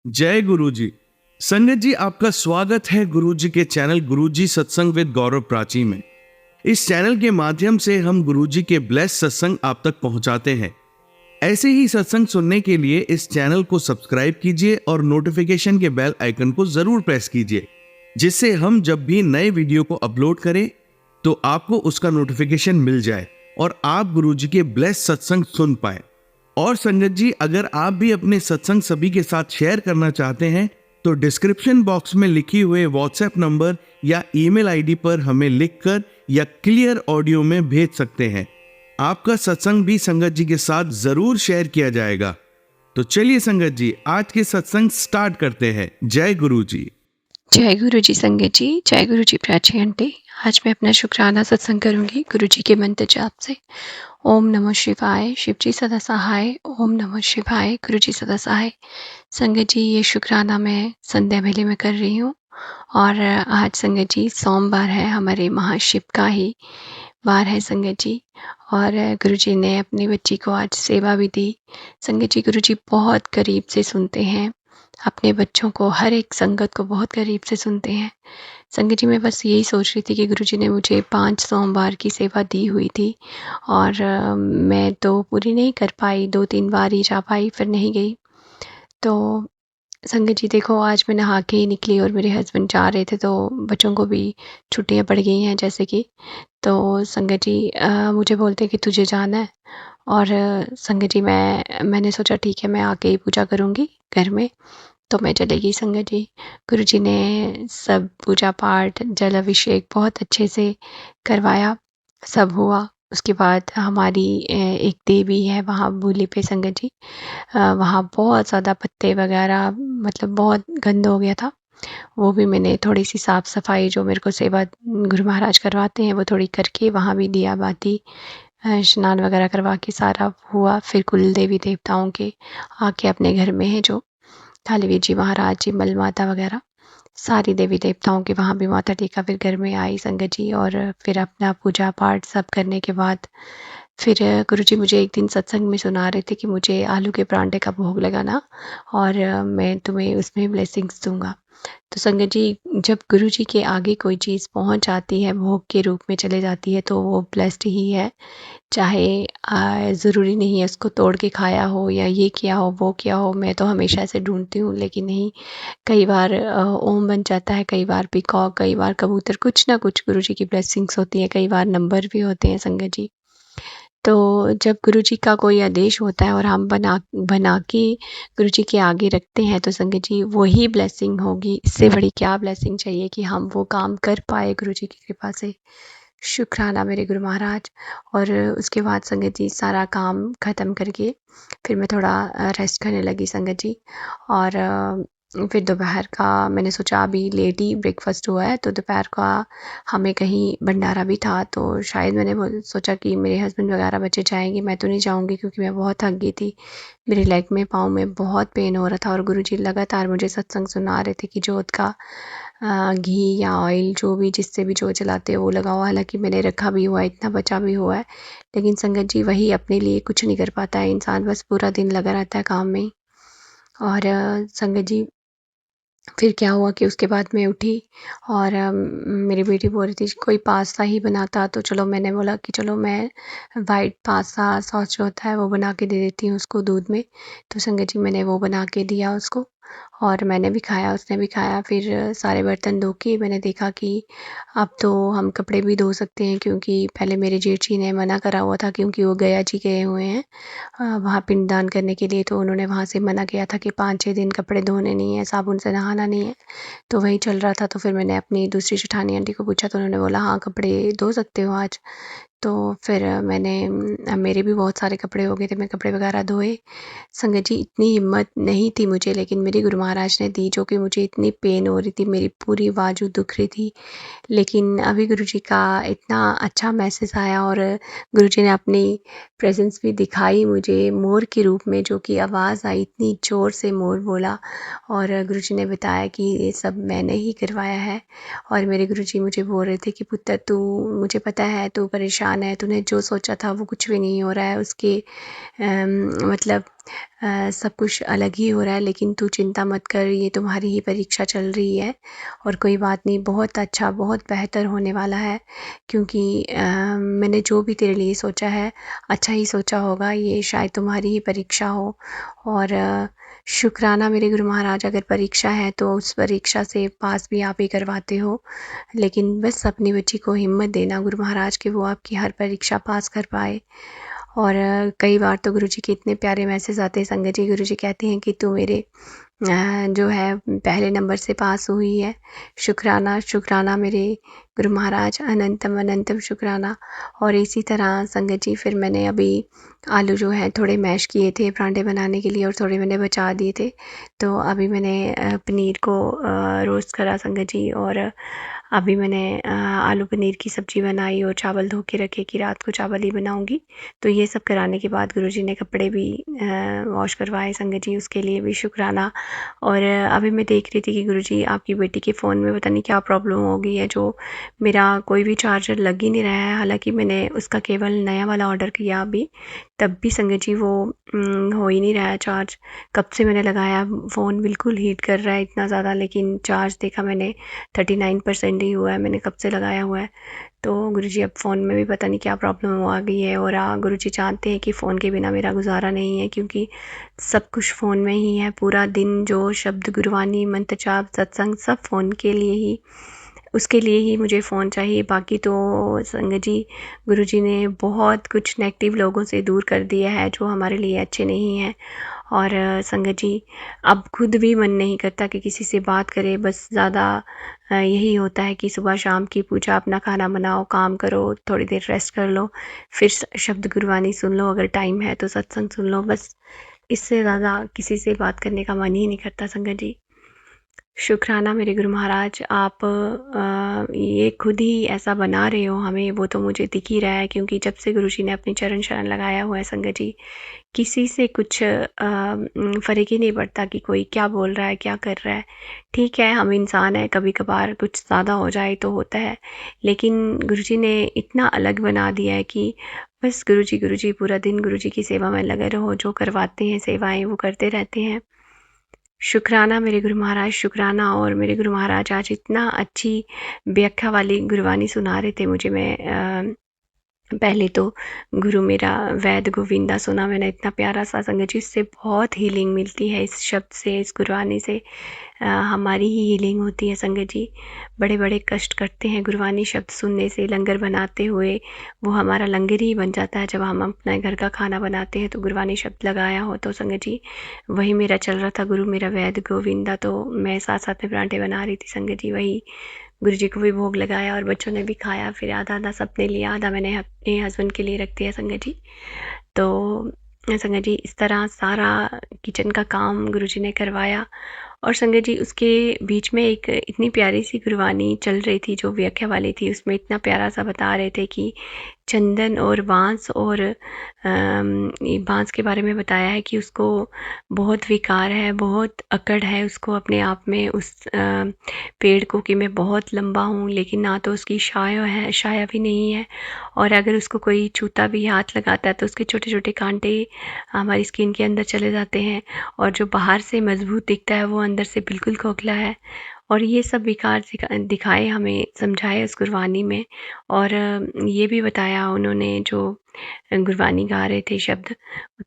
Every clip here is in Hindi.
जय गुरु जी। संगत जी, आपका स्वागत है गुरु जी के चैनल गुरु जी सत्संग विद गौरव प्राची में। इस चैनल के माध्यम से हम गुरु जी के ब्लेस सत्संग आप तक पहुंचाते हैं। ऐसे ही सत्संग सुनने के लिए इस चैनल को सब्सक्राइब कीजिए और नोटिफिकेशन के बेल आइकन को जरूर प्रेस कीजिए, जिससे हम जब भी नए वीडियो को अपलोड करें तो आपको उसका नोटिफिकेशन मिल जाए और आप गुरु जी के ब्लेस सत्संग सुन पाए। और संगत जी, अगर आप भी अपने सत्संग सभी के साथ शेयर करना चाहते हैं तो डिस्क्रिप्शन बॉक्स में लिखी हुए व्हाट्सएप नंबर या ईमेल आईडी पर हमें लिखकर या क्लियर ऑडियो में भेज सकते हैं। आपका सत्संग भी संगत जी के साथ जरूर शेयर किया जाएगा। तो चलिए संगत जी, आज के सत्संग स्टार्ट करते हैं। जय गुरु जी। जय गुरु जी संगत जी, जय गुरु जी प्राची आंटी। आज मैं अपना शुक्राना सत्संग करूंगी गुरु जी के मंत्र जाप से। ओम नमः शिवाय, शिव जी सदा सहाय। ओम नमः शिवाय, गुरु जी सदा सहाय। संगत जी, ये शुक्राना मैं संध्या वेले में कर रही हूँ और आज संगत जी सोमवार है, हमारे महाशिव का ही वार है संगत जी। और गुरु जी ने अपनी बच्ची को आज सेवा भी दी। संगत जी, गुरु जी बहुत करीब से सुनते हैं अपने बच्चों को, हर एक संगत को बहुत करीब से सुनते हैं। संगत जी, मैं बस यही सोच रही थी कि गुरु जी ने मुझे 5 सोमवार की सेवा दी हुई थी और मैं तो पूरी नहीं कर पाई, 2-3 बार ही जा पाई, फिर नहीं गई। तो संगत जी देखो, आज मैं नहा के ही निकली और मेरे हस्बैंड जा रहे थे, तो बच्चों को भी छुट्टियां पड़ गई हैं जैसे कि। तो संगत जी मुझे बोलते कि तुझे जाना है और संगत जी मैंने सोचा ठीक है, मैं आके ही पूजा करूँगी घर में। तो मैं चली गई संगत जी। गुरु जी ने सब पूजा पाठ, जल अभिषेक बहुत अच्छे से करवाया, सब हुआ। उसके बाद हमारी एक देवी है वहाँ बूली पे संगत जी, वहाँ बहुत ज़्यादा पत्ते वगैरह, मतलब बहुत गंद हो गया था। वो भी मैंने थोड़ी सी साफ़ सफाई जो मेरे को सेवा गुरु महाराज करवाते हैं वो थोड़ी करके वहाँ भी दिया बाती, स्नान वगैरह करवा के सारा हुआ। फिर कुल देवी देवताओं के आके अपने घर में है जो कालीवीर जी महाराज जी, मल माता वगैरह सारी देवी देवताओं के वहाँ भी माथा टेका। फिर घर में आई संगत जी और फिर अपना पूजा पाठ सब करने के बाद फिर गुरु जी मुझे एक दिन सत्संग में सुना रहे थे कि मुझे आलू के परांठे का भोग लगाना और मैं तुम्हें उसमें ब्लेसिंग्स दूंगा। तो संगत जी, जब गुरु जी के आगे कोई चीज़ पहुंच जाती है, भोग के रूप में चले जाती है, तो वो ब्लेस्ड ही है। चाहे ज़रूरी नहीं है उसको तोड़ के खाया हो या ये किया हो वो किया हो। मैं तो हमेशा से ढूंढती हूँ लेकिन नहीं, कई बार ओम बन जाता है, कई बार पीकॉक, कई बार कबूतर, कुछ ना कुछ गुरु जी की ब्लेसिंग्स होती हैं, कई बार नंबर भी होते हैं संगत जी। तो जब गुरु जी का कोई आदेश होता है और हम बना बना के गुरु जी के आगे रखते हैं तो संगत जी वही ब्लेसिंग होगी। इससे बड़ी क्या ब्लेसिंग चाहिए कि हम वो काम कर पाए गुरु जी की कृपा से। शुक्राना मेरे गुरु महाराज। और उसके बाद संगत जी सारा काम ख़त्म करके फिर मैं थोड़ा रेस्ट करने लगी संगत जी। और फिर दोपहर का मैंने सोचा अभी लेट ही ब्रेकफास्ट हुआ है तो दोपहर का हमें कहीं भंडारा भी था, तो शायद मैंने सोचा कि मेरे हस्बैंड वगैरह बच्चे जाएंगे, मैं तो नहीं जाऊंगी क्योंकि मैं बहुत थक गई थी। मेरे लेग में, पाँव में बहुत पेन हो रहा था और गुरुजी लगातार मुझे सत्संग सुना रहे थे कि जोत का घी या ऑयल जो भी जिससे भी जो जलाते हो वो लगाओ। हालांकि मैंने रखा भी हुआ है, इतना बचा भी हुआ है, लेकिन संगत जी वही अपने लिए कुछ नहीं कर पाता है इंसान, बस पूरा दिन लगा रहता है काम में। और संगत जी फिर क्या हुआ कि उसके बाद मैं उठी और मेरी बेटी बोल रही थी कोई पास्ता ही बनाता, तो चलो मैंने बोला कि चलो मैं वाइट पास्ता सॉस जो होता है वो बना के दे देती हूँ उसको दूध में। तो संगत जी मैंने वो बना के दिया उसको और मैंने भी खाया, उसने भी खाया। फिर सारे बर्तन धो के मैंने देखा कि अब तो हम कपड़े भी धो सकते हैं, क्योंकि पहले मेरे जेठ जी ने मना करा हुआ था क्योंकि वो गया जी गए हुए हैं वहाँ पिंडदान करने के लिए, तो उन्होंने वहाँ से मना किया था कि 5-6 दिन कपड़े धोने नहीं है, साबुन से नहाना नहीं है। तो वही चल रहा था। तो फिर मैंने अपनी दूसरी जेठानी आंटी को पूछा तो उन्होंने बोला हाँ कपड़े धो सकते हो आज। तो फिर मैंने मेरे भी बहुत सारे कपड़े हो गए थे, मैं कपड़े वगैरह धोए। संगत जी इतनी हिम्मत नहीं थी मुझे, लेकिन मेरे गुरु महाराज ने दी, जो कि मुझे इतनी पेन हो रही थी, मेरी पूरी बाजू दुख रही थी। लेकिन अभी गुरुजी का इतना अच्छा मैसेज आया और गुरुजी ने अपनी प्रेजेंस भी दिखाई मुझे मोर के रूप में, जो कि आवाज़ आई इतनी ज़ोर से मोर बोला और गुरुजी ने बताया कि ये सब मैंने ही करवाया है। और मेरे गुरुजी मुझे बोल रहे थे कि पुत्र तू, मुझे पता है तू परेशान है, तूने जो सोचा था वो कुछ भी नहीं हो रहा है, उसके मतलब सब कुछ अलग ही हो रहा है, लेकिन तू चिंता मत कर, ये तुम्हारी ही परीक्षा चल रही है और कोई बात नहीं, बहुत अच्छा, बहुत बेहतर होने वाला है, क्योंकि मैंने जो भी तेरे लिए सोचा है अच्छा ही सोचा होगा। ये शायद तुम्हारी ही परीक्षा हो और शुक्राना मेरे गुरु महाराज, अगर परीक्षा है तो उस परीक्षा से पास भी आप ही करवाते हो, लेकिन बस अपनी बच्ची को हिम्मत देना गुरु महाराज कि वो आपकी हर परीक्षा पास कर पाए। और कई बार तो गुरुजी के इतने प्यारे मैसेज आते हैं संगत जी, गुरुजी कहते हैं कि तू मेरे जो है पहले नंबर से पास हुई है। शुक्राना शुक्राना मेरे गुरु महाराज, अनंतम अनंतम शुक्राना। और इसी तरह संगत जी फिर मैंने अभी आलू जो है थोड़े मैश किए थे परांठे बनाने के लिए और थोड़े मैंने बचा दिए थे, तो अभी मैंने पनीर को रोस्ट करा संगत जी, और अभी मैंने आलू पनीर की सब्ज़ी बनाई और चावल धो के रखे कि रात को चावल ही बनाऊंगी। तो ये सब कराने के बाद गुरुजी ने कपड़े भी वॉश करवाए संगत जी, उसके लिए भी शुक्राना। और अभी मैं देख रही थी कि गुरुजी आपकी बेटी के फ़ोन में पता नहीं क्या प्रॉब्लम हो गई है, जो मेरा कोई भी चार्जर लग ही नहीं रहा है, हालांकि मैंने उसका केवल नया वाला ऑर्डर किया अभी, तब भी संगत जी वो हो ही नहीं रहा है चार्ज। कब से मैंने लगाया, फ़ोन बिल्कुल हीट कर रहा है इतना ज़्यादा, लेकिन चार्ज देखा मैंने 39% ही हुआ है, मैंने कब से लगाया हुआ है। तो गुरुजी अब फ़ोन में भी पता नहीं क्या प्रॉब्लम आ गई है, और गुरुजी जानते हैं कि फ़ोन के बिना मेरा गुजारा नहीं है, क्योंकि सब कुछ फ़ोन में ही है। पूरा दिन जो शब्द गुरबानी मंत्र जाप सत्संग सब फ़ोन के लिए ही, उसके लिए ही मुझे फ़ोन चाहिए। बाकी तो संगत जी गुरुजी ने बहुत कुछ नेगेटिव लोगों से दूर कर दिया है जो हमारे लिए अच्छे नहीं हैं। और संगत जी अब खुद भी मन नहीं करता कि किसी से बात करे, बस ज़्यादा यही होता है कि सुबह शाम की पूजा, अपना खाना बनाओ, काम करो, थोड़ी देर रेस्ट कर लो, फिर शब्द गुरबानी सुन लो, अगर टाइम है तो सत्संग सुन लो, बस इससे ज़्यादा किसी से बात करने का मन ही नहीं करता संगत जी। शुक्राना मेरे गुरु महाराज, आप ये खुद ही ऐसा बना रहे हो हमें, वो तो मुझे दिख ही रहा है, क्योंकि जब से गुरुजी ने अपनी चरण शरण लगाया हुआ है संगत जी, किसी से कुछ फ़र्क ही नहीं पड़ता कि कोई क्या बोल रहा है, क्या कर रहा है। ठीक है, हम इंसान हैं, कभी कभार कुछ ज़्यादा हो जाए तो होता है, लेकिन गुरुजी ने इतना अलग बना दिया है कि बस गुरुजी पूरा दिन गुरुजी की सेवा में लगे रहो, जो करवाते हैं सेवाएं वो करते रहते हैं। शुक्राना मेरे गुरु महाराज, शुक्राना। और मेरे गुरु महाराज आज इतना अच्छी व्याख्या वाली गुरबानी सुना रहे थे मुझे। मैं पहले तो गुरु मेरा वैद गोविंदा सुना मैंने, इतना प्यारा सा संगत जी, इससे बहुत हीलिंग मिलती है, इस शब्द से, इस गुरबानी से हमारी ही हीलिंग होती है संगत जी। बड़े बड़े कष्ट करते हैं गुरबानी शब्द सुनने से, लंगर बनाते हुए वो हमारा लंगर ही बन जाता है। जब हम अपने घर का खाना बनाते हैं तो गुरबानी शब्द लगाया हो तो संगत जी वही मेरा चल रहा था, गुरु मेरा वैद गोविंदा, तो मैं साथ साथ में परांठे बना रही थी संगत जी, वही गुरु जी को भी भोग लगाया और बच्चों ने भी खाया, फिर आधा आधा सबने लिया, आधा मैंने अपने हस्बैंड के लिए रख दिया संगत जी। तो संगत जी इस तरह सारा किचन का काम गुरु जी ने करवाया। और संगत जी उसके बीच में एक इतनी प्यारी सी गुरबानी चल रही थी जो व्याख्या वाली थी, उसमें इतना प्यारा सा बता रहे थे कि चंदन और बांस, और ये बांस के बारे में बताया है कि उसको बहुत विकार है, बहुत अकड़ है उसको अपने आप में, उस पेड़ को, कि मैं बहुत लंबा हूँ लेकिन ना तो उसकी छाया है, छाया भी नहीं है, और अगर उसको कोई छूता भी, हाथ लगाता है तो उसके छोटे छोटे कांटे हमारी स्किन के अंदर चले जाते हैं, और जो बाहर से मजबूत दिखता है वो अंदर से बिल्कुल खोखला है। और ये सब विकार दिखाए हमें, समझाए उस गुरबानी में। और ये भी बताया उन्होंने जो गुरबानी गा रहे थे शब्द,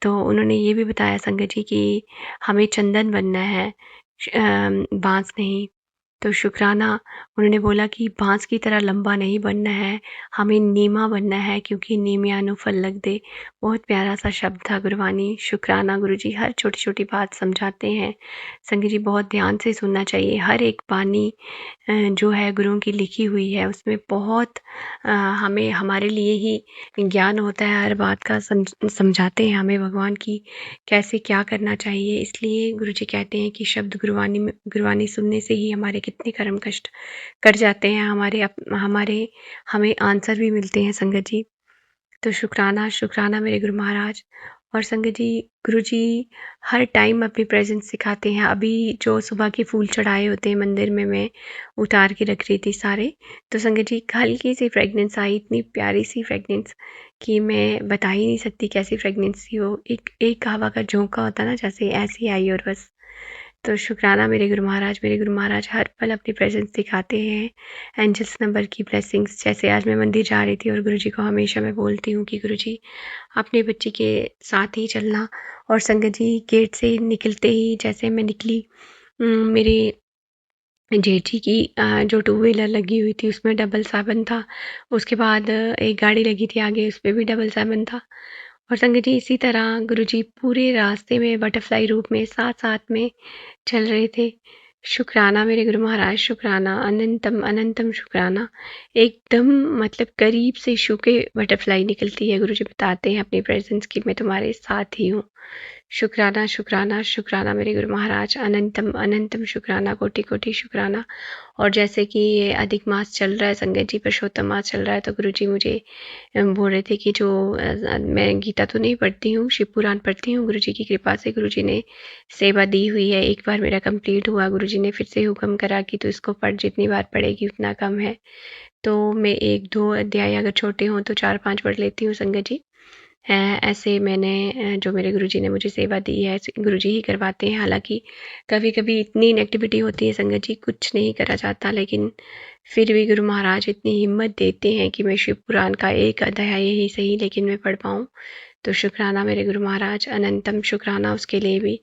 तो उन्होंने ये भी बताया संगत जी कि हमें चंदन बनना है, बांस नहीं। तो शुक्राना, उन्होंने बोला कि बांस की तरह लंबा नहीं बनना है, हमें नीमा बनना है, क्योंकि नीमियानु फल लग दे। बहुत प्यारा सा शब्द था गुरबानी। शुक्राना गुरुजी हर छोटी छोटी बात समझाते हैं संगत जी, बहुत ध्यान से सुनना चाहिए। हर एक बानी जो है गुरुओं की लिखी हुई है, उसमें बहुत हमें हमारे लिए ही ज्ञान होता है, हर बात का समझाते हैं हमें भगवान की कैसे क्या करना चाहिए। इसलिए गुरुजी कहते हैं कि शब्द गुरबानी सुनने से ही हमारे कितने कर्म कष्ट कट जाते हैं, हमारे हमें आंसर भी मिलते हैं संगत जी। तो शुक्राना शुक्राना मेरे गुरु महाराज। और संगत जी, गुरुजी हर टाइम अपनी प्रेजेंस दिखाते हैं। अभी जो सुबह के फूल चढ़ाए होते हैं मंदिर में, मैं उतार के रख रही थी सारे, तो संगत जी हल्की सी फ्रेगनेंस आई, इतनी प्यारी सी फ्रेगनेंस कि मैं बता ही नहीं सकती कैसी फ्रेगनेंस थी वो। एक हवा का झोंका होता ना, जैसे ऐसी आई और बस। तो शुक्राना मेरे गुरु महाराज हर पल अपनी प्रेजेंस दिखाते हैं। एंजल्स नंबर की ब्लेसिंग्स, जैसे आज मैं मंदिर जा रही थी और गुरुजी को हमेशा मैं बोलती हूँ कि गुरुजी अपने बच्ची के साथ ही चलना। और संगत जी गेट से निकलते ही जैसे मैं निकली, मेरे जेठ जी की जो टू व्हीलर लगी हुई थी उसमें डबल साबन था। उसके बाद एक गाड़ी लगी थी आगे, उस पे भी डबल साबन था। और संगत जी इसी तरह गुरुजी पूरे रास्ते में बटरफ्लाई रूप में साथ-साथ में चल रहे थे। शुक्राना मेरे गुरु महाराज, शुक्राना, अनंतम अनंतम शुक्राना। एकदम मतलब करीब से छू के बटरफ्लाई निकलती है। गुरुजी बताते हैं अपनी प्रेज़ेंस कि मैं तुम्हारे साथ ही हूँ। शुक्राना, शुक्राना, शुक्राना मेरे गुरु महाराज, अनंतम अनंतम शुक्राना, कोटि-कोटि शुक्राना। और जैसे कि ये अधिक मास चल रहा है संगत जी, पुरुषोत्तम मास चल रहा है, तो गुरुजी मुझे बोल रहे थे कि जो मैं गीता तो नहीं पढ़ती हूँ, शिव पुराण पढ़ती हूँ। गुरुजी की कृपा से गुरुजी ने सेवा दी हुई है। एक बार मेरा कंप्लीट हुआ, गुरुजी ने फिर से हुक्म करा कि तू इसको पढ़, जितनी बार पढ़ेगी उतना कम है। तो मैं 1-2 अध्याय अगर छोटे हों तो 4-5 पढ़ लेती हूँ संगत जी। ऐसे मैंने जो मेरे गुरुजी ने मुझे सेवा दी है, गुरुजी ही करवाते हैं। हालाँकि कभी-कभी इतनी इनएक्टिविटी होती है संगत जी, कुछ नहीं करा जाता, लेकिन फिर भी गुरु महाराज इतनी हिम्मत देते हैं कि मैं शिव पुराण का एक अध्याय ही सही लेकिन मैं पढ़ पाऊँ। तो शुक्राना मेरे गुरु महाराज, अनंतम शुक्राना उसके लिए भी।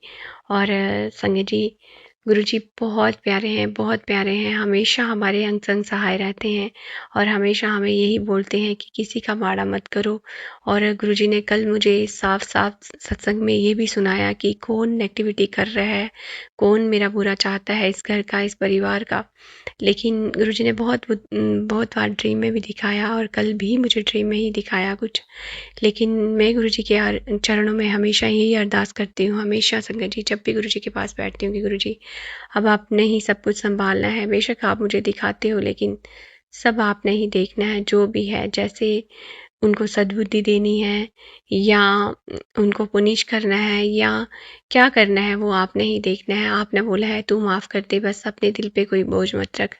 और संगत जी, गुरुजी बहुत प्यारे हैं, हमेशा हमारे अंग संग सहाय रहते हैं और हमेशा हमें यही बोलते हैं कि किसी का माड़ा मत करो। और गुरुजी ने कल मुझे साफ-साफ सत्संग में ये भी सुनाया कि कौन एक्टिविटी कर रहा है, कौन मेरा बुरा चाहता है इस घर का, इस परिवार का। लेकिन गुरुजी ने बहुत बार ड्रीम में भी दिखाया और कल भी मुझे ड्रीम में ही दिखाया कुछ। लेकिन मैं गुरुजी के चरणों में हमेशा यही अरदास करती हूँ, हमेशा संगत जी, जब भी गुरुजी के पास बैठती हूँ कि गुरुजी अब आपने ही सब कुछ सँभालना है। बेशक आप मुझे दिखाते हो, लेकिन सब आपने ही देखना है, जो भी है। जैसे उनको सद्बुद्धि देनी है या उनको पुनिश करना है या क्या करना है, वो आपने ही देखना है। आपने बोला है तू माफ़ कर दे, बस अपने दिल पे कोई बोझ मत रख।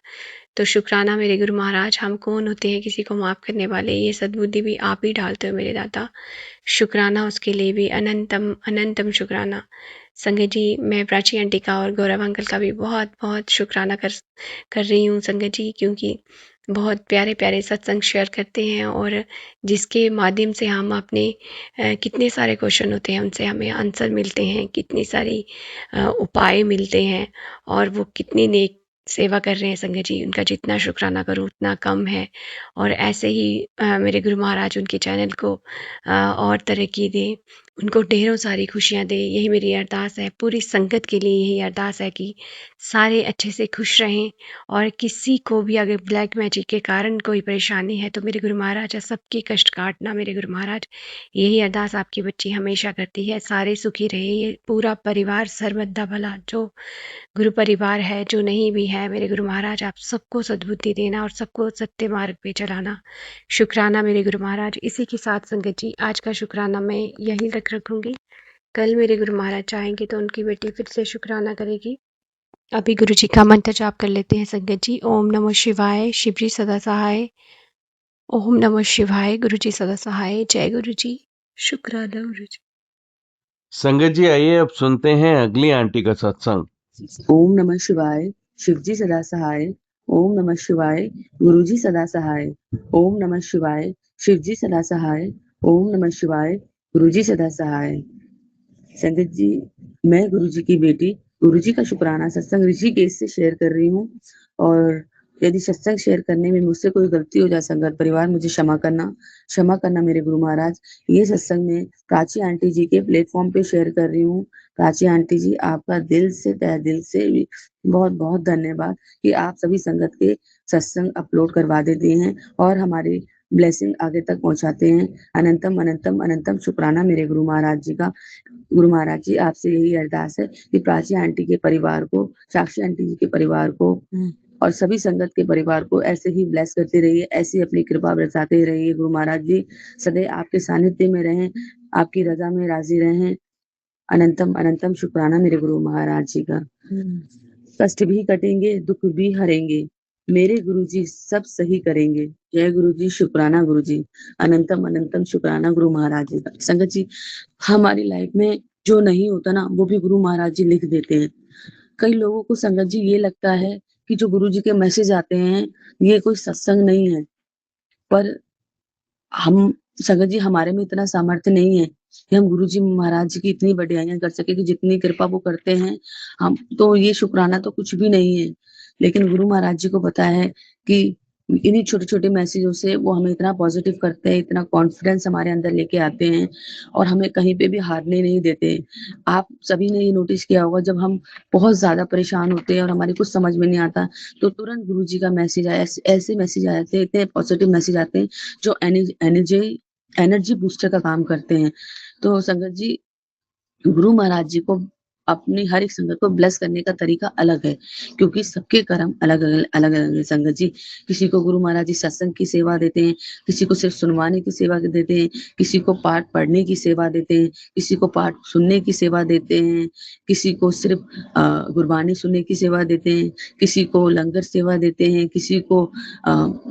तो शुक्राना मेरे गुरु महाराज, हम कौन होते हैं किसी को माफ़ करने वाले, ये सद्बुद्धि भी आप ही डालते हो मेरे दाता। शुक्राना उसके लिए भी, अनंतम अनंतम शुक्राना। संगत जी, मैं प्राची आंटी का और गौरव अंकल का भी बहुत-बहुत शुक्राना कर रही हूँ संगत जी, क्योंकि बहुत प्यारे-प्यारे सत्संग शेयर करते हैं और जिसके माध्यम से हम अपने कितने सारे क्वेश्चन होते हैं उनसे हमें आंसर मिलते हैं, कितनी सारी उपाय मिलते हैं और वो कितनी नेक सेवा कर रहे हैं संगत जी, उनका जितना शुक्राना करूँ उतना कम है। और ऐसे ही मेरे गुरु महाराज उनके चैनल को और तरक्की दें, उनको ढेरों सारी खुशियाँ दें, यही मेरी अरदास है। पूरी संगत के लिए यही अरदास है कि सारे अच्छे से खुश रहें और किसी को भी अगर ब्लैक मैजिक के कारण कोई परेशानी है तो मेरे गुरु महाराज सबके कष्ट काटना मेरे गुरु महाराज, यही अरदास आपकी बच्ची हमेशा करती है। सारे सुखी रहे, ये पूरा परिवार सर्वदा भला, जो गुरु परिवार है, जो नहीं भी है, मेरे गुरु महाराज आप सबको सद्बुद्धि देना और सबको सत्य मार्ग पे चलाना। शुक्राना मेरे गुरु महाराज। इसी के साथ संगत जी, आज का शुक्राना मैं यहीं तक रखूँगी। कल मेरे गुरु महाराज चाहेंगे तो उनकी बेटी फिर से शुक्राना करेगी। अभी गुरु जी का मंत्र जाप कर लेते हैं संगत जी। ओम नमः शिवाय, शिव जी सदा सहाय। ओम नमः शिवाय, गुरु जी सदा सहाय। जय गुरु जी। शुक्राना गुरु जी। संगत जी, आइए अब सुनते हैं अगली आंटी का सत्संग। ओम नमः शिवाय, शिवजी सदा सहाय। ओम नमः शिवाय, गुरुजी सदा सहाय। ओम नमः शिवाय, शिवजी सदा सहाय। ओम नमः शिवाय, गुरुजी सदा सहाय। संगत जी, मैं गुरुजी की बेटी गुरुजी का शुक्राना सत्संग ऋषिकेश से शेयर कर रही हूँ और यदि सत्संग शेयर करने में मुझसे कोई गलती हो जाए संगत परिवार, मुझे क्षमा करना मेरे गुरु महाराज। ये सत्संग में प्राची आंटी जी के प्लेटफॉर्म पे शेयर कर रही हूँ। प्राची आंटी जी, आपका दिल से तहे दिल से बहुत-बहुत धन्यवाद कि आप सभी संगत के सत्संग अपलोड करवा देते हैं और हमारी ब्लेसिंग आगे तक पहुँचाते हैं। अनंतम, अनंतम, अनंतम शुक्राना मेरे गुरु महाराज जी का। गुरु महाराज जी, आपसे यही अरदास है कि प्राची आंटी के परिवार को, साक्षी आंटी जी के परिवार को और सभी संगत के परिवार को ऐसे ही ब्लेस करते रहिए, ऐसी अपनी कृपा बरसाते रहिए। गुरु महाराज जी सदैव आपके सानिध्य में रहें, आपकी रजा में राजी रहें। अनंतम अनंतम शुक्राना मेरे गुरु महाराज जी का। कष्ट भी कटेंगे, दुख भी हरेंगे, मेरे गुरु जी सब सही करेंगे। जय गुरु जी, शुक्राना गुरु जी। अनंतम अनंतम शुक्राना गुरु महाराज जी का। संगत जी, हमारी लाइफ में जो नहीं होता ना, वो भी गुरु महाराज जी लिख देते हैं। कई लोगों को संगत जी ये लगता है कि जो गुरु जी के मैसेज आते हैं, ये कोई सत्संग नहीं है। पर हम संगत जी, हमारे में इतना सामर्थ्य नहीं है कि हम गुरु जी महाराज जी की इतनी बढ़ाइयाँ कर सके कि जितनी कृपा वो करते हैं, हम तो ये शुक्राना तो कुछ भी नहीं है। लेकिन गुरु महाराज जी को पता है कि इन्हीं छोटे-छोटे मैसेजों से वो हमें इतना पॉजिटिव करते हैं, इतना कॉन्फिडेंस हमारे अंदर लेके आते हैं और हमें कहीं पे भी हारने नहीं देते। आप सभी ने ये नोटिस किया होगा, जब हम बहुत ज़्यादा परेशान होते हैं और हमारे कुछ समझ में नहीं आता, तो तुरंत गुरु जी का मैसेज आया, ऐसे मैसेज आ जाते हैं, इतने पॉजिटिव मैसेज आते हैं जो एनर्जी बूस्टर का काम करते हैं। तो संगत जी, गुरु महाराज जी को अपनी हर एक संगत को ब्लेस करने का तरीका अलग है, क्योंकि सबके कर्म अलग-अलग है संगत जी। किसी को गुरु महाराज जी सत्संग की सेवा देते हैं, किसी को सिर्फ सुनवाने की सेवा देते हैं, किसी को पाठ पढ़ने की सेवा देते हैं, किसी को पाठ सुनने की सेवा देते हैं, किसी को सिर्फ गुरबानी सुनने की सेवा देते हैं, किसी को लंगर सेवा देते हैं, किसी को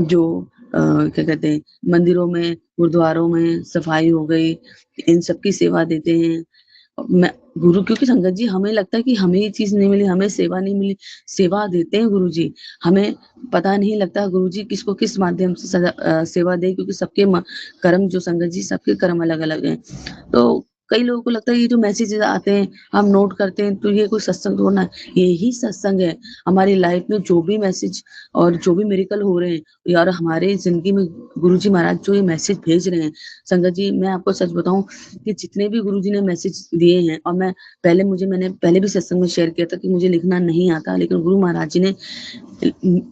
जो क्या कहते हैं, मंदिरों में, गुरुद्वारों में सफाई हो गई, इन सब की सेवा देते हैं। मैं गुरु, क्योंकि संगत जी हमें लगता है कि हमें ये चीज़ नहीं मिली, हमें सेवा नहीं मिली, सेवा देते हैं गुरुजी। हमें पता नहीं लगता गुरुजी किसको किस माध्यम से सेवा दें, क्योंकि सबके कर्म जो संगत जी, सबके कर्म अलग-अलग हैं। तो कई लोगों को लगता है ये जो मैसेजेस आते हैं, हम नोट करते हैं, तो ये कोई सत्संग थोड़ा ना है, यही सत्संग है। हमारी लाइफ में जो भी मैसेज और जो भी मिरेकल हो रहे हैं, यार हमारे ज़िंदगी में गुरुजी महाराज जो ये मैसेज भेज रहे हैं, संगत जी मैं आपको सच बताऊँ कि जितने भी गुरुजी ने मैसेज दिए हैं, और मैंने पहले भी सत्संग में शेयर किया था कि मुझे लिखना नहीं आता, लेकिन गुरु महाराज जी ने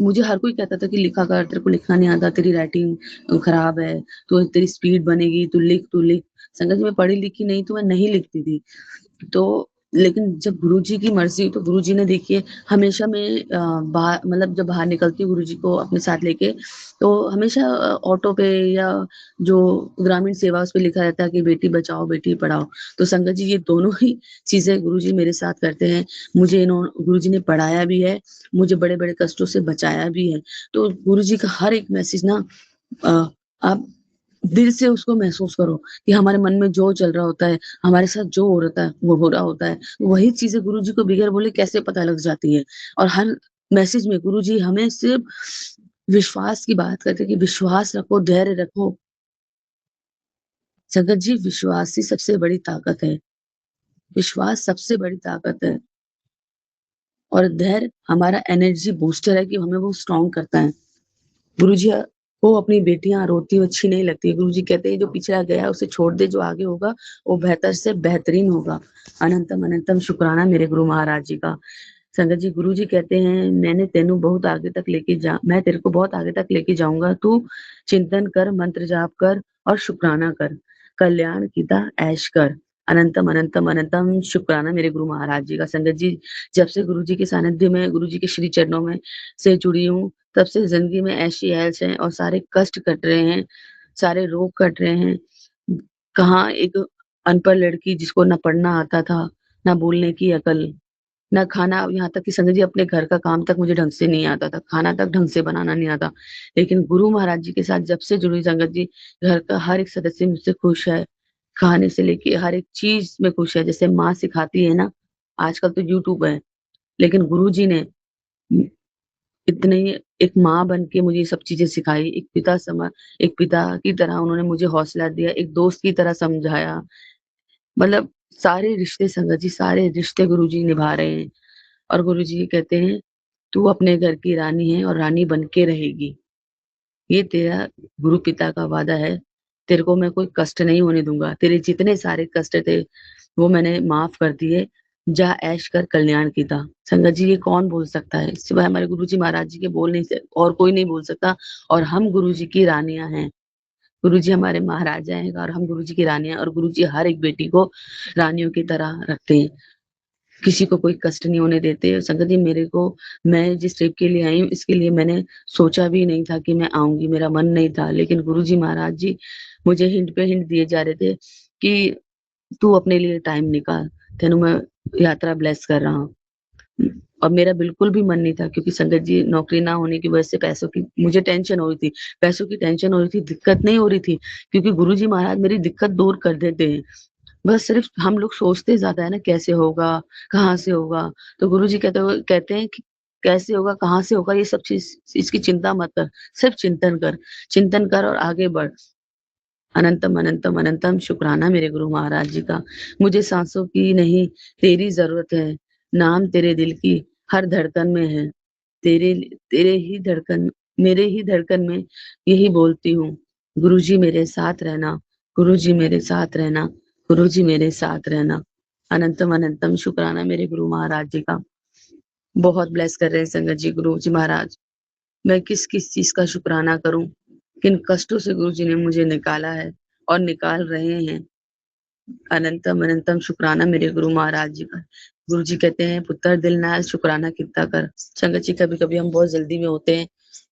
मुझे हर कोई कहता था कि लिखा कर, तेरे को लिखना नहीं आता, तेरी राइटिंग खराब है, तो तेरी स्पीड बनेगी, तू लिख। संगत जी, मैं पढ़ी लिखी नहीं, तो मैं नहीं लिखती थी। तो लेकिन जब गुरुजी की मर्ज़ी, तो गुरुजी ने देखिए हमेशा मैं बाहर, मतलब जब बाहर निकलती हूँ गुरुजी को अपने साथ लेके, तो हमेशा ऑटो पे या जो ग्रामीण सेवा उस पे लिखा रहता है कि बेटी बचाओ, बेटी पढ़ाओ। तो संगत जी, ये दोनों ही चीज़ें गुरुजी मेरे साथ करते हैं। मुझे गुरुजी ने पढ़ाया भी है, मुझे बड़े-बड़े कष्टों से बचाया भी है। तो गुरुजी का हर एक मैसेज ना, अ, आप दिल से उसको महसूस करो कि हमारे मन में जो चल रहा होता है, हमारे साथ जो हो रहा होता है, वही चीज़ें गुरुजी को बगैर बोले कैसे पता लग जाती है। और हर मैसेज में गुरुजी हमें सिर्फ विश्वास की बात करते हैं कि विश्वास रखो, धैर्य रखो। जगत जी, विश्वास ही सबसे बड़ी ताकत है। विश्वास सबसे बड़ी ताकत है और धैर्य हमारा एनर्जी बूस्टर है कि हमें वो स्ट्रॉन्ग करता है। गुरुजी को अपनी बेटियाँ रोती हुई अच्छी नहीं लगती। गुरुजी कहते हैं जो पिछड़ा गया उसे छोड़ दे, जो आगे होगा वो बेहतर से बेहतरीन होगा। अनंतम अनंतम शुक्राना मेरे गुरु महाराज जी का। संगत जी, गुरुजी कहते हैं मैं तेरे को बहुत आगे तक लेके जाऊँगा, तू चिंतन कर, मंत्र जाप कर और शुक्राना कर। कल्याण कीता ऐश कर। अनंतम अनंतम अनंतम शुक्राना मेरे गुरु महाराज जी का। संगत जी, जब से गुरुजी के सानिध्य में, गुरुजी के श्री चरणों में से जुड़ी हूँ, तब से ज़िंदगी में ऐश-ही-ऐश है और सारे कष्ट कट रहे हैं, सारे रोग कट रहे हैं। कहाँ एक अनपढ़ लड़की जिसको ना पढ़ना आता था, ना बोलने की अकल, ना खाना, यहाँ तक कि संगत जी अपने घर का काम तक मुझे ढंग से नहीं आता था, खाना तक ढंग से बनाना नहीं आता। लेकिन गुरु महाराज जी के साथ जब से जुड़ी संगत जी, घर का हर एक सदस्य मुझसे खुश है, खाने से लेके हर एक चीज़ में खुश है। जैसे माँ सिखाती है ना, आजकल तो यूट्यूब है, लेकिन गुरुजी ने इतने एक माँ बन के मुझे ये सब चीज़ें सिखाई, एक पिता की तरह उन्होंने मुझे हौसला दिया, एक दोस्त की तरह समझाया। मतलब सारे रिश्ते संगत जी, सारे रिश्ते गुरुजी निभा रहे हैं और गुरुजी कहते हैं, "तू अपने घर की रानी है और रानी बन के रहेगी। ये तेरा गुरु पिता का वादा है, तेरे को मैं कोई कष्ट नहीं होने दूँगा। तेरे जितने सारे कष्ट थे, वो मैंने माफ़ कर दिए। जा ऐश कर कल्याण की ता।" संगत जी, ये कौन बोल सकता है? सिवाय हमारे गुरुजी महाराज जी के बोल नहीं स और कोई नहीं बोल सकता और हम गुरुजी की रानियाँ हैं। गुरुजी हमारे महाराजा हैं और हम गुरुजी की रानियाँ, और गुरुजी हर एक बेटी को रानियों की तरह रखते हैं। किसी को कोई कष्ट नहीं होने देते। संगत जी, मैं जिस ट्रिप के लिए आई हूँ, इसके लिए मैंने सोचा भी नहीं था कि मैं आऊँगी, मेरा मन नहीं था। लेकिन गुरुजी महाराज जी मुझे हिंट पे हिंट दिए जा रहे थे कि तू अपने लिए टाइम निकाल, तेनू मैं यात्रा ब्लेस कर रहा हूँ। और मेरा बिल्कुल भी मन नहीं था, क्योंकि संगत जी नौकरी ना होने की वजह से पैसों की मुझे टेंशन हो रही थी। पैसों की टेंशन हो रही थी, दिक्कत नहीं हो रही थी, क्योंकि गुरुजी महाराज मेरी दिक्कत दूर कर देते हैं। बस सिर्फ हम लोग सोचते ज़्यादा है ना, कैसे होगा, कहाँ से होगा? तो गुरुजी कहते हैं कि कैसे होगा, कहाँ से होगा, ये सब चीज़ इसकी चिंता मत कर, सिर्फ चिंतन कर और आगे बढ़। अनंतम अनंतम अनंतम शुक्राना मेरे गुरु महाराज जी का। मुझे सांसों की नहीं, तेरी ज़रूरत है। नाम तेरे दिल की हर धड़कन में है। तेरे तेरे ही धड़कन मेरे ही धड़कन में यही बोलती हूँ, गुरुजी मेरे साथ रहना, गुरुजी मेरे साथ रहना, गुरुजी मेरे साथ रहना। अनंतम अनंतम शुक्राना मेरे गुरु महाराज जी का। बहुत ब्लेस कर रहे हैं संगत जी गुरुजी महाराज। मैं किस-किस चीज़ का शुक्राना करूँ? किन कष्टों से गुरुजी ने मुझे निकाला है और निकाल रहे हैं। अनंतम अनंतम शुक्राना मेरे गुरु महाराज जी का। गुरु जी कहते हैं, पुत्र दिल नाल शुक्राना कितना कर। संगत जी कभी कभी हम बहुत जल्दी में होते हैं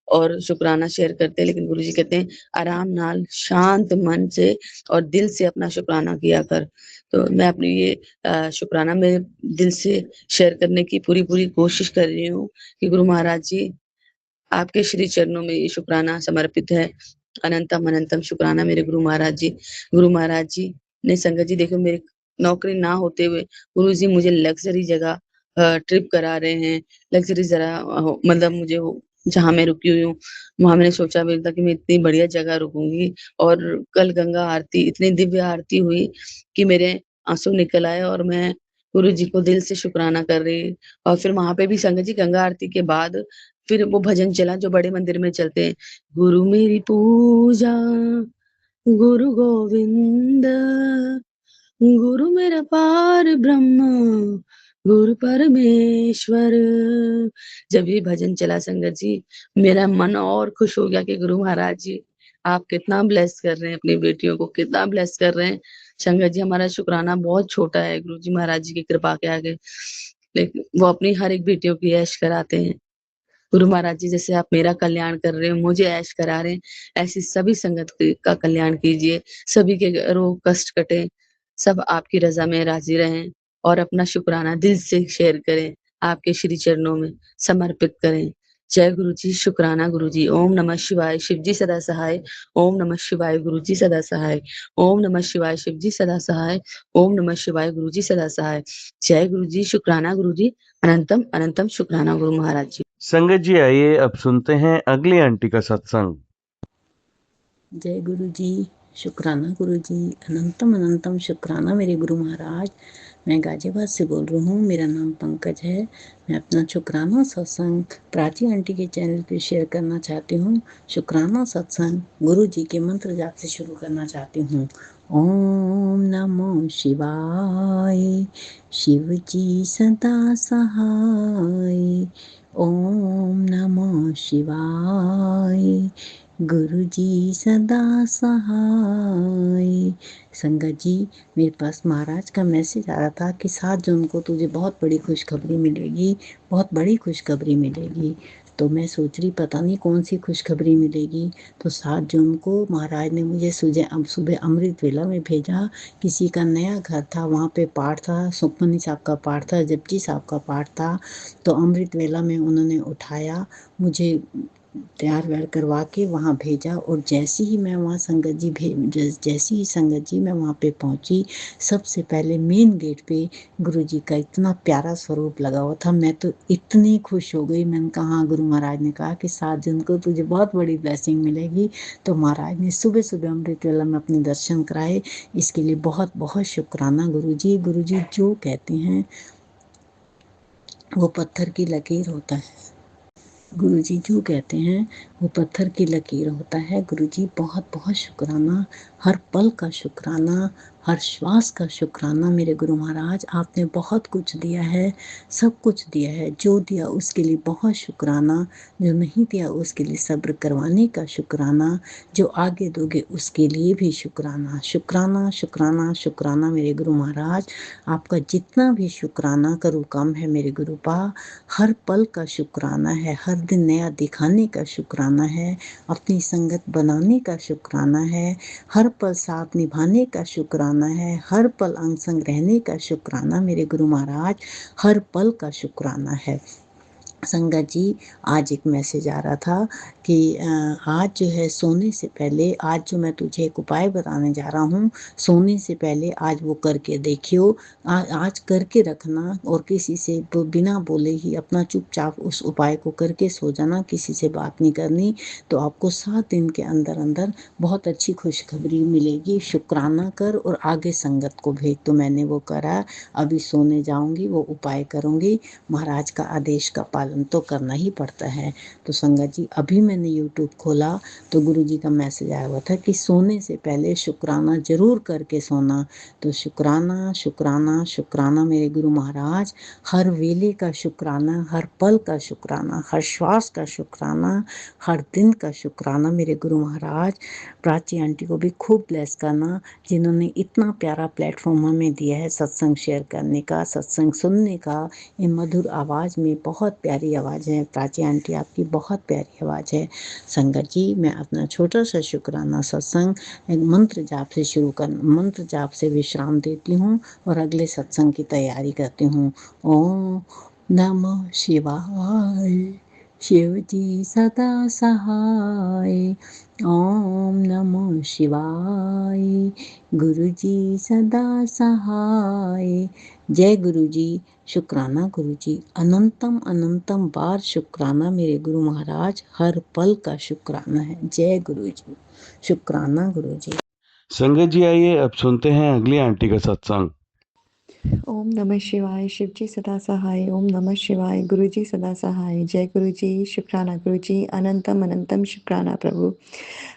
और शुक्राना शेयर करते हैं, लेकिन गुरु जी कहते हैं आराम नाल शांत मन से और दिल से अपना शुक्राना किया कर। तो मैं अपनी ये शुक्राना में दिल से शेयर करने की पूरी पूरी कोशिश कर रही हूँ कि गुरु महाराज जी आपके श्री चरणों में ये शुक्राना समर्पित है। अनंतम अनंतम शुक्राना मेरे गुरु महाराज जी। गुरु महाराज जी ने संगत जी देखो, मेरी नौकरी ना होते हुए गुरु जी मुझे लग्ज़री जगह ट्रिप करा रहे हैं। लग्ज़री मतलब मुझे वो जहाँ मैं रुकी हुई हूँ, वहाँ मैंने सोचा भी नहीं था कि मैं इतनी बढ़िया जगह रुकूँगी। और कल गंगा आरती, इतनी दिव्य आरती हुई कि मेरे आँसू निकल आए और मैं गुरु जी को दिल से शुक्राना कर रही। और फिर वहाँ पे भी संगत जी गंगा आरती के बाद फिर वो भजन चला जो बड़े मंदिर में चलते हैं। गुरु मेरी पूजा, गुरु गोविंद, गुरु मेरा पार ब्रह्म, गुरु परमेश्वर। जब ये भजन चला संगत जी, मेरा मन और खुश हो गया कि गुरु महाराज जी आप कितना ब्लेस कर रहे हैं अपनी बेटियों को, कितना ब्लेस कर रहे हैं। संगत जी हमारा शुक्राना बहुत छोटा है गुरु जी महाराज जी की कृपा के आगे, लेकिन वो अपनी हर एक बेटियों की ऐश कराते हैं। गुरु महाराज जी जैसे आप मेरा कल्याण कर रहे हो, मुझे ऐश करा रहे हैं, ऐसी सभी संगत का कल्याण कीजिए, सभी के रोग कष्ट कटे, सब आपकी रज़ा में राज़ी रहें और अपना शुक्राना दिल से शेयर करें, आपके श्री चरणों में समर्पित करें। जय गुरु जी, शुक्राना गुरु जी। ओम नमः शिवाय, शिव जी सदा सहाय। ओम नमः शिवाय, गुरु जी सदा सहाय। ओम नमः शिवाय, शिव जी सदा सहाय। ओम नमः शिवाय, गुरु जी सदा सहाय। जय गुरु जी, शुक्राना गुरु जी। अनंतम अनंतम शुक्राना गुरु महाराज जी। संगत जी आइए अब सुनते हैं अगली आंटी का सत्संग। जय गुरु जी, शुक्राना गुरु जी। अनंतम अनंतम शुक्राना मेरे गुरु महाराज। मैं गाजियाबाद से बोल रही हूँ, मेरा नाम पंकज है। मैं अपना शुक्राना सत्संग प्राची आंटी के चैनल पे शेयर करना चाहती हूँ। शुक्राना सत्संग गुरु जी के मंत्र जाप से शुरू करना चाहती हूँ। ओम नमो शिवाय, शिव जी सदा सहाय। ओम नमो शिवाय, गुरु जी सदा सहाय। संगत जी, मेरे पास महाराज का मैसेज आ रहा था कि 7 जून को तुझे बहुत बड़ी खुशखबरी मिलेगी, बहुत बड़ी खुशखबरी मिलेगी। तो मैं सोच रही पता नहीं कौन सी खुशखबरी मिलेगी। तो 7 जून को महाराज ने मुझे सुबह अमृत वेला में भेजा। किसी का नया घर था, वहाँ पे पाठ था, सुखमनी साहब का पाठ था, जपजी साहब का पाठ था। तो अमृत वेला में उन्होंने उठाया, मुझे तैयार वैयार करवा के वहाँ भेजा। और जैसे ही मैं वहाँ जैसे ही संगत जी मैं वहाँ पे पहुँची, सबसे पहले मेन गेट पे गुरुजी का इतना प्यारा स्वरूप लगा हुआ था। मैं तो इतनी खुश हो गई। मैंने कहा हाँ, गुरु महाराज ने कहा कि 7 जून को तुझे बहुत बड़ी ब्लेसिंग मिलेगी। तो महाराज ने सुबह सुबह अमृत वेला में अपने दर्शन कराए। इसके लिए बहुत बहुत शुक्राना गुरुजी। गुरुजी जो कहते हैं वो पत्थर की लकीर होता है। गुरुजी जो कहते हैं वो पत्थर की लकीर होता है। गुरुजी बहुत बहुत शुक्राना, हर पल का शुक्राना, हर श्वास का शुक्राना मेरे गुरु महाराज। आपने बहुत कुछ दिया है, सब कुछ दिया है। जो दिया उसके लिए बहुत शुक्राना, जो नहीं दिया उसके लिए सब्र करवाने का शुक्राना, जो आगे दोगे उसके लिए भी शुक्राना। शुक्राना शुक्राना शुक्राना मेरे गुरु महाराज। आपका जितना भी शुक्राना करूँ कम है मेरे गुरु पा। हर पल का शुक्राना है, हर दिन नया दिखाने का शुक्राना है, अपनी संगत बनाने का शुक्राना है, हर पल साथ निभाने का शुक्राना शुक्राना है, हर पल अंग संग रहने का शुक्राना मेरे गुरु महाराज, हर पल का शुक्राना है। संगत जी, आज एक मैसेज आ रहा था कि आज जो है सोने से पहले, आज जो मैं तुझे एक उपाय बताने जा रहा हूँ, सोने से पहले आज वो करके देखियो। आज करके रखना और किसी से बिना बोले ही अपना चुपचाप उस उपाय को करके सो जाना, किसी से बात नहीं करनी, तो आपको 7 दिन के अंदर अंदर बहुत अच्छी खुशखबरी मिलेगी। शुक्राना कर और आगे संगत को भेज। तो मैंने वो करा, अभी सोने जाऊंगी, वो उपाय करूंगी। महाराज का आदेश का पालन तो करना ही पड़ता है। तो संगत जी, अभी मैंने यूट्यूब खोला तो गुरुजी का मैसेज आया हुआ था कि सोने से पहले शुक्राना जरूर करके सोना। तो शुक्राना शुक्राना शुक्राना मेरे गुरु महाराज, हर वेले का शुक्राना, हर पल का शुक्राना, हर श्वास का शुक्राना, हर दिन का शुक्राना मेरे गुरु महाराज। प्राची आंटी को भी खूब ब्लेस करना, जिन्होंने इतना प्यारा प्लेटफॉर्म हमें दिया है सत्संग शेयर करने का, सत्संग सुनने का। इन मधुर आवाज़ में, बहुत प्यारी आवाज़ है प्राची आंटी, आपकी बहुत प्यारी आवाज़ है। संगत जी, मैं अपना छोटा सा शुक्राना सत्संग एक मंत्र जाप से शुरू कर, मंत्र जाप से विश्राम देती हूँ और अगले सत्संग की तैयारी करती हूँ। ओम नमः शिवाय, शिव जी सदा सहाय। ओम नमः शिवाय, गुरु जी सदा सहाय। जय गुरु जी। शुक्राना गुरु जी, अनंतम अनंतम बार शुक्राना मेरे गुरु महाराज, हर पल का शुक्राना है। जय गुरु जी, शुक्राना गुरु जी। संगत जी, आइए अब सुनते हैं अगली आंटी का सत्संग। ओम नमः शिवाय, शिव जी सदा सहाय। ओम नमः शिवाय, गुरु जी सदा सहाय। जय गुरु जी, शुक्राना गुरु जी, अनंतम अनंतम शुक्राना प्रभु।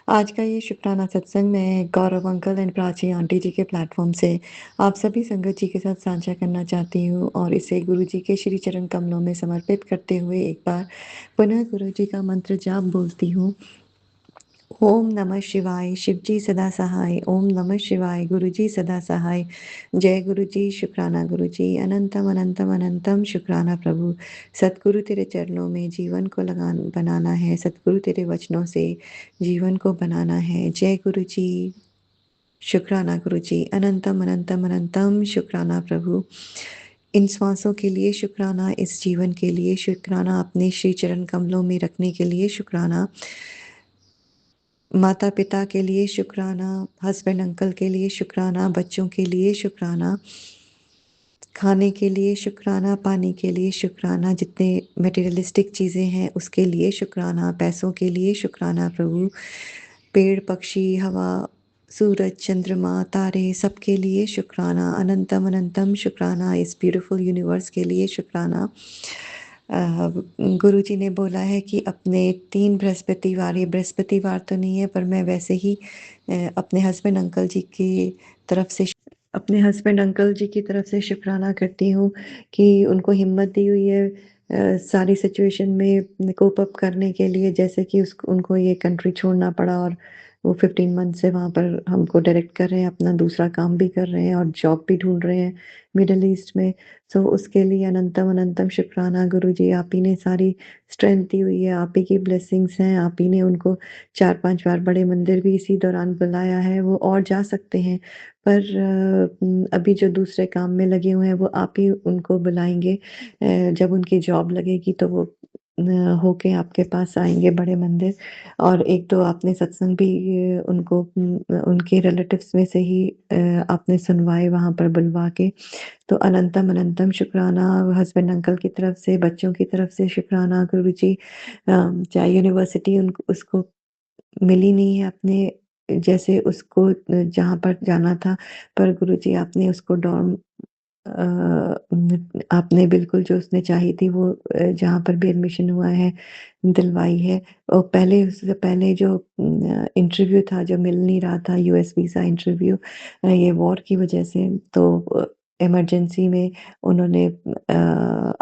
आज का ये शुक्राना सत्संग मैं गौरव अंकल एंड प्राची आंटी जी के प्लेटफॉर्म से आप सभी संगत जी के साथ साझा करना चाहती हूँ और इसे गुरु जी के श्री चरण कमलों में समर्पित करते हुए एक बार पुनः गुरु जी का मंत्र जाप बोलती हूँ। ओम नमः शिवाय, शिव जी सदा सहाय। ओम नमः शिवाय, गुरु जी सदा सहाय। जय गुरु जी, शुक्राना गुरु जी, अनंतम अनंतम अनंतम शुक्राना प्रभु। सतगुरु तेरे चरणों में जीवन को बनाना है, सतगुरु तेरे वचनों से जीवन को बनाना है। जय गुरु जी, शुक्राना गुरु जी, अनंतम अनंतम अनंतम शुक्राना प्रभु। इन श्वासों के लिए शुक्राना, इस जीवन के लिए शुक्राना, अपने श्री चरण कमलों में रखने के लिए शुक्राना, माता पिता के लिए शुक्राना, हस्बैंड अंकल के लिए शुक्राना, बच्चों के लिए शुक्राना, खाने के लिए शुक्राना, पानी के लिए शुक्राना, जितने मटेरियलिस्टिक चीज़ें हैं उसके लिए शुक्राना, पैसों के लिए शुक्राना प्रभु, पेड़ पक्षी, हवा, सूरज, चंद्रमा, तारे, सबके लिए शुक्राना, अनंतम अनंतम शुक्राना, इस ब्यूटीफुल यूनिवर्स के लिए शुक्राना। गुरु जी ने बोला है कि अपने 3 बृहस्पतिवार, ये बृहस्पतिवार तो नहीं है पर मैं वैसे ही अपने हस्बैंड अंकल जी की तरफ से शुक्राना करती हूँ कि उनको हिम्मत दी हुई है सारी सिचुएशन में कोप अप करने के लिए, जैसे कि उनको ये कंट्री छोड़ना पड़ा और वो 15 मंथ से वहाँ पर हमको डायरेक्ट कर रहे हैं, अपना दूसरा काम भी कर रहे हैं और जॉब भी ढूंढ रहे हैं मिडल ईस्ट में। सो उसके लिए अनंतम अनंतम शुक्राना गुरु जी, आप ही ने सारी स्ट्रेंथ दी हुई है, आप ही की ब्लेसिंग्स हैं, आप ही ने उनको 4-5 बार बड़े मंदिर भी इसी दौरान बुलाया है। वो और जा सकते हैं पर अभी जो दूसरे काम में लगे हुए हैं वो आप ही उनको बुलाएंगे। जब उनकी जॉब लगेगी तो वो होके आपके पास आएंगे बड़े मंदिर। और एक तो आपने सत्संग भी उनको उनके रिलेटिव्स में से ही आपने सुनवाए वहाँ पर बुलवा के। तो अनंतम अनंतम शुक्राना, हस्बैंड अंकल की तरफ से, बच्चों की तरफ से शुक्राना गुरु जी। चाहे यूनिवर्सिटी उनको उसको मिली नहीं है अपने जैसे उसको जहाँ पर जाना था, पर गुरु जी आपने उसको डॉर्म आपने बिल्कुल जो उसने चाही थी वो जहाँ पर भी एडमिशन हुआ है दिलवाई है। और पहले, उससे पहले जो इंटरव्यू था जो मिल नहीं रहा था, यूएस वीज़ा इंटरव्यू, ये वॉर की वजह से, तो इमरजेंसी में उन्होंने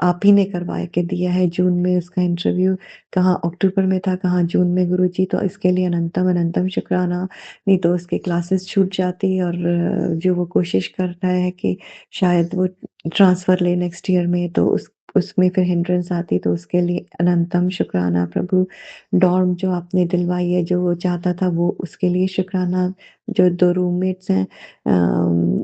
आप ही ने करवा के दिया है। जून में उसका इंटरव्यू, कहाँ अक्टूबर में था, कहाँ जून में गुरु जी। तो इसके लिए अनंतम अनंतम शुक्राना, नहीं तो उसके क्लासेस छूट जाती। और जो वो कोशिश कर रहा है कि शायद वो ट्रांसफ़र ले नेक्स्ट ईयर में, तो उसमें फिर हिंड्रेंस आती तो उसके लिए अनंतम शुक्राना प्रभु। डॉर्म जो आपने दिलवाई है, जो वो चाहता था वो उसके लिए शुक्राना। जो 2 रूममेट्स हैं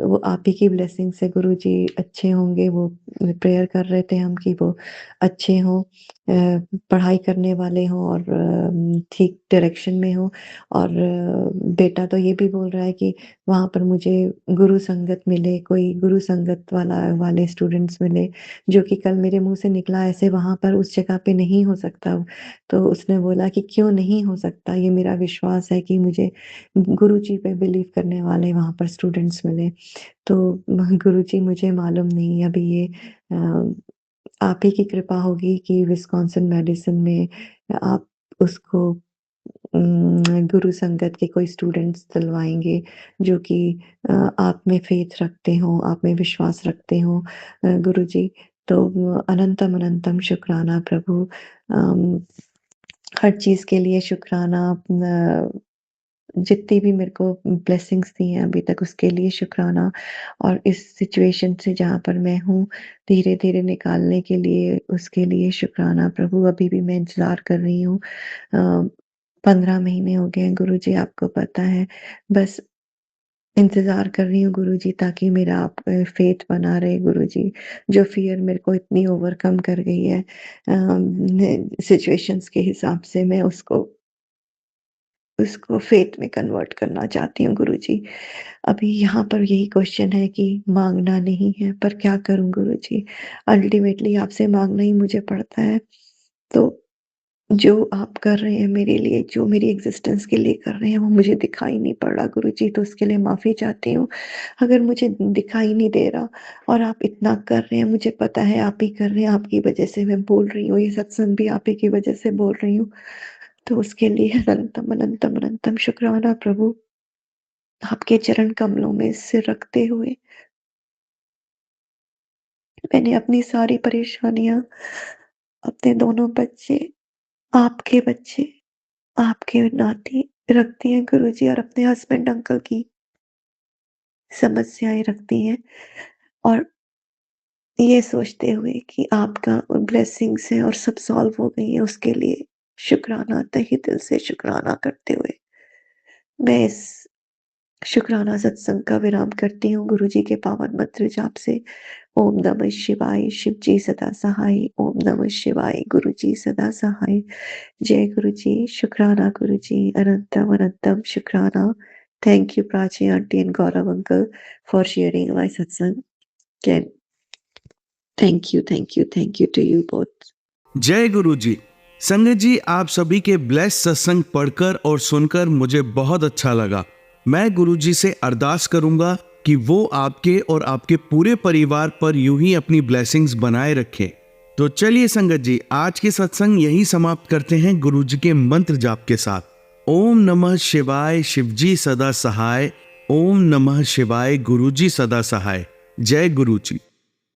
वो आप ही की ब्लेसिंग से गुरुजी अच्छे होंगे। वो प्रेयर कर रहे थे हम कि वो अच्छे हों, पढ़ाई करने वाले हों और ठीक डायरेक्शन में हों। और बेटा तो ये भी बोल रहा है कि वहाँ पर मुझे गुरु संगत मिले, कोई गुरु संगत वाले स्टूडेंट्स मिले, जो कि कल मेरे मुँह से निकला ऐसे वहाँ पर उस जगह पे नहीं हो सकता। तो उसने बोला कि क्यों नहीं हो सकता? ये मेरा विश्वास है कि मुझे गुरुजी पे बिलीव करने वाले वहाँ पर स्टूडेंट्स मिले। तो गुरुजी मुझे मालूम नहीं अभी ये आप ही की कृपा होगी कि विस्कॉन्सिन मेडिसिन में आप उसको गुरु संगत के कोई स्टूडेंट्स दिलवाएँगे जो कि आप में फ़ेथ रखते हों, आप में विश्वास रखते हों गुरुजी। तो अनंतम अनंतम शुक्राना प्रभु। अम, हर चीज़ के लिए शुक्राना। जितनी भी मेरे को ब्लेसिंग्स दी हैं अभी तक उसके लिए शुक्राना। और इस सिचुएशन से जहाँ पर मैं हूँ धीरे-धीरे निकालने के लिए उसके लिए शुक्राना प्रभु। अभी भी मैं इंतज़ार कर रही हूँ। 15 महीने हो गए हैं गुरुजी, आपको पता है। बस इंतज़ार कर रही हूँ गुरुजी ताकि मेरा आप फ़ेथ बना रहे गुरुजी। जो फ़ियर मेरे को इतनी ओवरकम कर गई है सिचुएशंस के हिसाब से, मैं उसको फ़ेथ में कन्वर्ट करना चाहती हूँ गुरुजी। अभी यहाँ पर यही क्वेश्चन है कि माँगना नहीं है, पर क्या करूँ गुरुजी? अल्टीमेटली आपसे माँगना ही मुझे पड़ता है। तो जो आप कर रहे हैं मेरे लिए, जो मेरी एग्ज़िस्टेंस के लिए कर रहे हैं, वो मुझे दिखाई नहीं पड़ रहा गुरुजी, तो उसके लिए माफ़ी चाहती हूँ। अगर मुझे दिखाई नहीं दे रहा और आप इतना कर रहे हैं, मुझे पता है आप ही कर रहे हैं, आपकी वज़ह से मैं बोल रही हूँ, ये सत्संग भी आप ही की वज़ह से बोल रही हूँ। तो उसके लिए अनंतम, अनंतम, अनंतम शुक्राना प्रभु। आपके चरण कमलों में सिर रखते हुए मैंने अपनी सारी परेशानियाँ, अपने दोनों बच्चे, आपके नाते रख दी हैं गुरुजी, और अपने हस्बैंड अंकल की समस्याएँ रख दी हैं। और ये सोचते हुए कि आपका ब्लेसिंग्स है और सब सॉल्व हो गई है, उसके लिए शुक्राना, तहे दिल से शुक्राना करते हुए मैं इस शुक्राना सत्संग का विराम करती हूँ गुरुजी के पावन मंत्र जाप से। ओम नमः शिवाय, शिव जी सदा सहाय। ओम नमः शिवाय, गुरु जी सदा सहाय। जय गुरु जी, शुक्राना गुरु जी, अनंतम अनंतम शुक्राना। Thank you, Prachi aunty and Gaurav uncle, for sharing my satsang. Again, thank you to you both. जय गुरु जी। संगत जी, आप सभी के ब्लेस सत्संग पढ़कर और सुनकर मुझे बहुत अच्छा लगा। मैं गुरु जी से अरदास करूंगा कि वो आपके और आपके पूरे परिवार पर यूं ही अपनी ब्लेसिंग्स बनाए रखें। तो चलिए संगत जी, आज के सत्संग यही समाप्त करते हैं गुरु जी के मंत्र जाप के साथ। ओम नमः शिवाय, शिवजी सदा सहाय। ओम नमः शिवाय, गुरु जी सदा सहाय। जय गुरु जी।